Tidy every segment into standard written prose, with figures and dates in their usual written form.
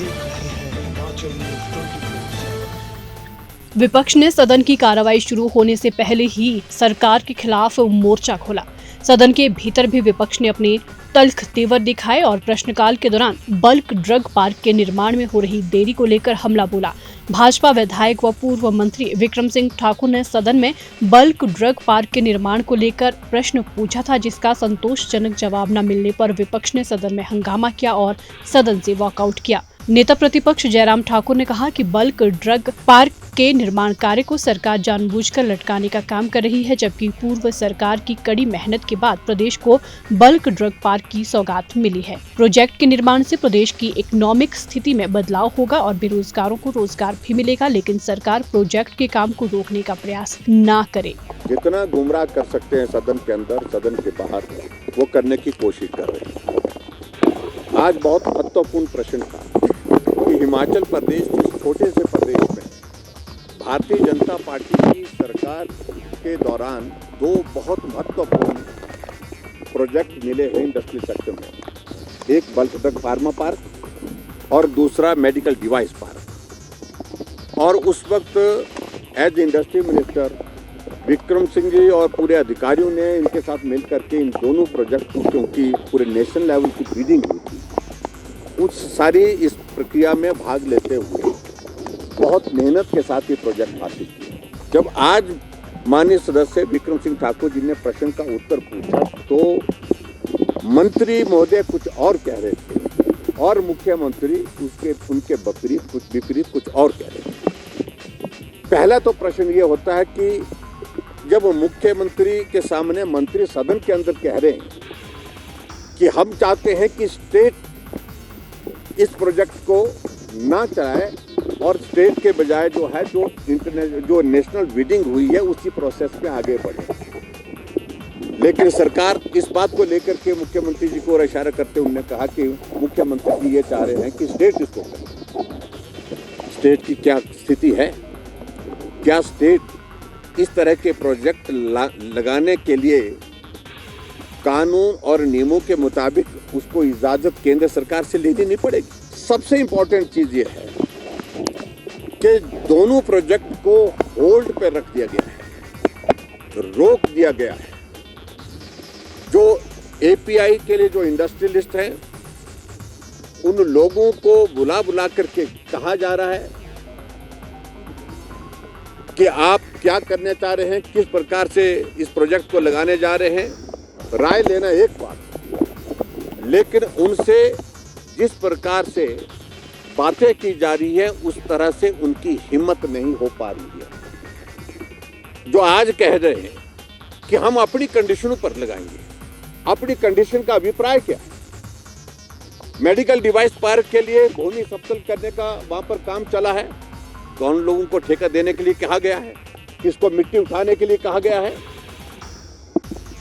देख रहे हैं हिमाचल न्यूज़ 24/7। विपक्ष ने सदन की कार्रवाई शुरू होने से पहले ही सरकार के खिलाफ मोर्चा खोला। सदन के भीतर भी विपक्ष ने अपने तल्ख तेवर दिखाए और प्रश्नकाल के दौरान बल्क ड्रग पार्क के निर्माण में हो रही देरी को लेकर हमला बोला। भाजपा विधायक व पूर्व मंत्री विक्रम सिंह ठाकुर ने सदन में बल्क ड्रग पार्क के निर्माण को लेकर प्रश्न पूछा था, जिसका संतोषजनक जवाब न मिलने पर विपक्ष ने सदन में हंगामा किया और सदन से वॉकआउट किया। नेता प्रतिपक्ष जयराम ठाकुर ने कहा कि बल्क ड्रग पार्क के निर्माण कार्य को सरकार जानबूझकर लटकाने का काम कर रही है, जबकि पूर्व सरकार की कड़ी मेहनत के बाद प्रदेश को बल्क ड्रग पार्क की सौगात मिली है। प्रोजेक्ट के निर्माण से प्रदेश की इकोनॉमिक स्थिति में बदलाव होगा और बेरोजगारों को रोजगार भी मिलेगा, लेकिन सरकार प्रोजेक्ट के काम को रोकने का प्रयास न करे। जितना गुमराह कर सकते हैं सदन के अंदर, सदन के बाहर, वो करने की कोशिश कर रहे हैं। आज बहुत महत्वपूर्ण प्रश्न था कि हिमाचल प्रदेश जिस छोटे से प्रदेश में भारतीय जनता पार्टी की सरकार के दौरान दो बहुत महत्वपूर्ण प्रोजेक्ट मिले हैं इंडस्ट्रियल सेक्टर में। एक बल्क ड्रग फार्मा पार्क और दूसरा मेडिकल डिवाइस पार्क। और उस वक्त as industry minister Vikram Singh ji और पूरे अधिकारियों ने इनके साथ मिलकर के इन दोनों प्रोजेक्ट को, क्योंकि पूरे नेशनल लेवल की बिडिंग हुई थी, उस सारी इस प्रक्रिया में भाग लेते हुए बहुत मेहनत के साथ ये प्रोजेक्ट हासिल किए। जब आज माननीय सदस्य विक्रम सिंह ठाकुर जी ने प्रश्न का उत्तर पूछा तो मंत्री महोदय कुछ और कह रहे थे और मुख्यमंत्री उनके विपरीत कुछ और कह रहे थे। पहला तो प्रश्न ये होता है कि जब मुख्यमंत्री के सामने मंत्री सदन के अंदर कह रहे हैं कि हम चाहते हैं कि स्टेट इस प्रोजेक्ट को ना चलाए और स्टेट के बजाय जो नेशनल बिडिंग हुई है उसी प्रोसेस में आगे बढ़े, लेकिन सरकार इस बात को लेकर के मुख्यमंत्री जी को इशारा करते उन्होंने कहा कि मुख्यमंत्री जी ये चाह रहे हैं कि स्टेट इसको करे। स्टेट की क्या स्थिति है? क्या स्टेट इस तरह के प्रोजेक्ट लगाने के लिए कानून और नियमों के मुताबिक उसको इजाजत केंद्र सरकार से लेनी नहीं पड़ेगी? सबसे इम्पोर्टेंट चीज ये है कि दोनों प्रोजेक्ट को होल्ड पे रख दिया गया है, रोक दिया गया है। जो एपीआई के लिए जो इंडस्ट्रियलिस्ट हैं उन लोगों को बुला करके कहा जा रहा है कि आप क्या करने चाह रहे हैं, किस प्रकार से इस प्रोजेक्ट को लगाने जा रहे हैं, राय लेना एक बात, लेकिन उनसे जिस प्रकार से बातें की जा रही है उस तरह से उनकी हिम्मत नहीं हो पा रही है। जो आज कह रहे हैं कि हम अपनी कंडीशनों पर लगाएंगे, अपनी कंडीशन का अभिप्राय क्या? मेडिकल डिवाइस पार्क के लिए भूमि समतल करने का वहां पर काम चला है, कौन लोगों को ठेका देने के लिए कहा गया है, किसको मिट्टी उठाने के लिए कहा गया है,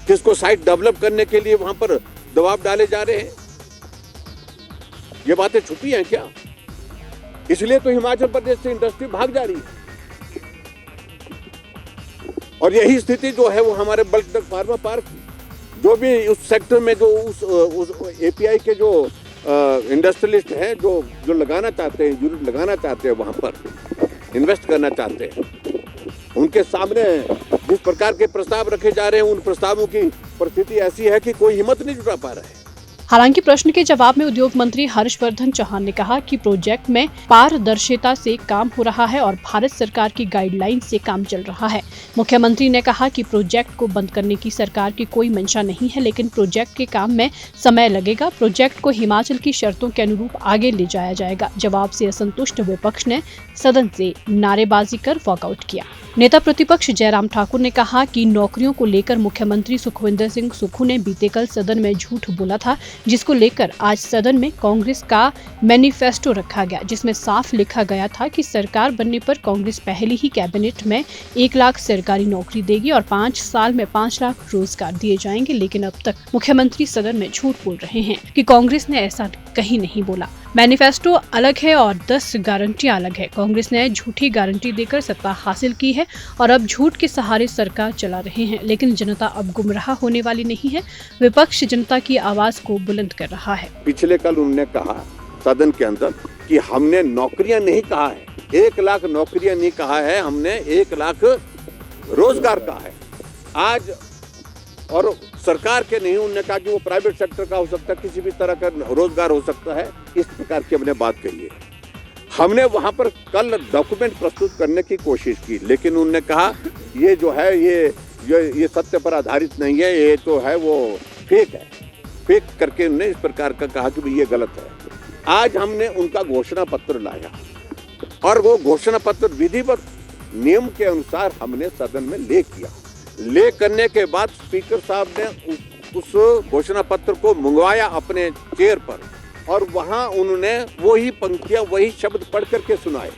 किसको साइट डेवलप करने के लिए वहां पर दबाव डाले जा रहे हैं? ये बातें छुपी हैं क्या? इसलिए तो हिमाचल प्रदेश से इंडस्ट्री भाग जा रही है। और यही स्थिति जो है वो हमारे बल्क ड्रग फार्मा पार्क, जो भी उस सेक्टर में जो उस एपीआई के जो इंडस्ट्रियलिस्ट हैं जो लगाना चाहते हैं, यूनिट लगाना चाहते हैं, वहां पर इन्वेस्ट करना चाहते हैं, उनके सामने जिस प्रकार के प्रस्ताव रखे जा रहे हैं उन प्रस्तावों की परिस्थिति ऐसी है कि कोई हिम्मत नहीं जुटा पा रहा है। हालांकि प्रश्न के जवाब में उद्योग मंत्री हर्षवर्धन चौहान ने कहा कि प्रोजेक्ट में पारदर्शिता से काम हो रहा है और भारत सरकार की गाइडलाइन से काम चल रहा है। मुख्यमंत्री ने कहा कि प्रोजेक्ट को बंद करने की सरकार की कोई मंशा नहीं है, लेकिन प्रोजेक्ट के काम में समय लगेगा। प्रोजेक्ट को हिमाचल की शर्तों के अनुरूप आगे ले जाया जाएगा। जवाब से असंतुष्ट विपक्ष ने सदन से नारेबाजी कर वॉकआउट किया। नेता प्रतिपक्ष जयराम ठाकुर ने कहा कि नौकरियों को लेकर मुख्यमंत्री सुखविंदर सिंह सुक्खू ने बीते कल सदन में झूठ बोला था, जिसको लेकर आज सदन में कांग्रेस का मैनिफेस्टो रखा गया, जिसमें साफ लिखा गया था कि सरकार बनने पर कांग्रेस पहले ही कैबिनेट में 1 लाख सरकारी नौकरी देगी और 5 साल में 5 लाख रोजगार दिए जाएंगे। लेकिन अब तक मुख्यमंत्री सदन में झूठ बोल रहे हैं कि कांग्रेस ने ऐसा कहीं नहीं बोला। मैनिफेस्टो अलग है और 10 गारंटियां अलग है। कांग्रेस ने झूठी गारंटी देकर सत्ता हासिल की है और अब झूठ के सहारे सरकार चला रहे हैं, लेकिन जनता अब गुमराह होने वाली नहीं है। विपक्ष जनता की आवाज को बुलंद कर रहा है। पिछले कल उन्होंने कहा सदन के अंदर कि हमने नौकरियां नहीं कहा है, 1 लाख नौकरियां नहीं कहा है, हमने 1 लाख रोजगार कहा है। आज और सरकार के नहीं, उन्होंने कहा कि वो प्राइवेट सेक्टर का हो सकता है, किसी भी तरह का रोजगार हो सकता है, इस प्रकार की हमने बात कही है। हमने वहां पर कल डॉक्यूमेंट प्रस्तुत करने की कोशिश की, लेकिन उन्होंने कहा ये जो है ये सत्य पर आधारित नहीं है, ये तो है वो फेक है। फेक करके उन्होंने इस प्रकार का कहा कि ये गलत है। आज हमने उनका घोषणा पत्र लाया और वो घोषणा पत्र विधिवत नियम के अनुसार हमने सदन में ले किया। ले करने के बाद स्पीकर साहब ने उस घोषणा पत्र को मंगवाया अपने चेयर पर और वहां उन्होंने वही पंक्तियां, वही शब्द पढ़ करके सुनाए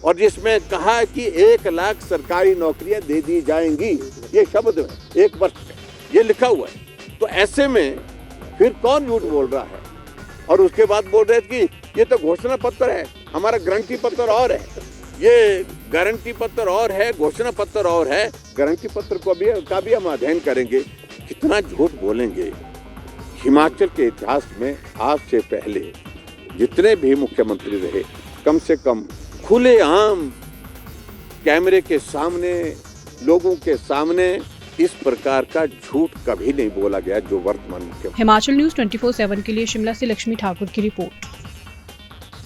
और जिसमें कहा कि 1 लाख सरकारी नौकरियां दे दी जाएंगी। ये शब्द है, 1 वर्ष ये लिखा हुआ है। तो ऐसे में फिर कौन झूठ बोल रहा है? और उसके बाद बोल रहे थे कि ये तो घोषणा पत्र है, हमारा गारंटी पत्र और है, ये गारंटी पत्र और है, घोषणा पत्र और है। गारंटी पत्र का भी हम अध्ययन करेंगे। कितना झूठ बोलेंगे। हिमाचल के इतिहास में आज से पहले जितने भी मुख्यमंत्री रहे, कम से कम खुलेआम कैमरे के सामने, लोगों के सामने इस प्रकार का झूठ कभी नहीं बोला गया जो वर्तमान मुख्यमंत्री। हिमाचल न्यूज़ 24/7 के लिए शिमला से लक्ष्मी ठाकुर की रिपोर्ट।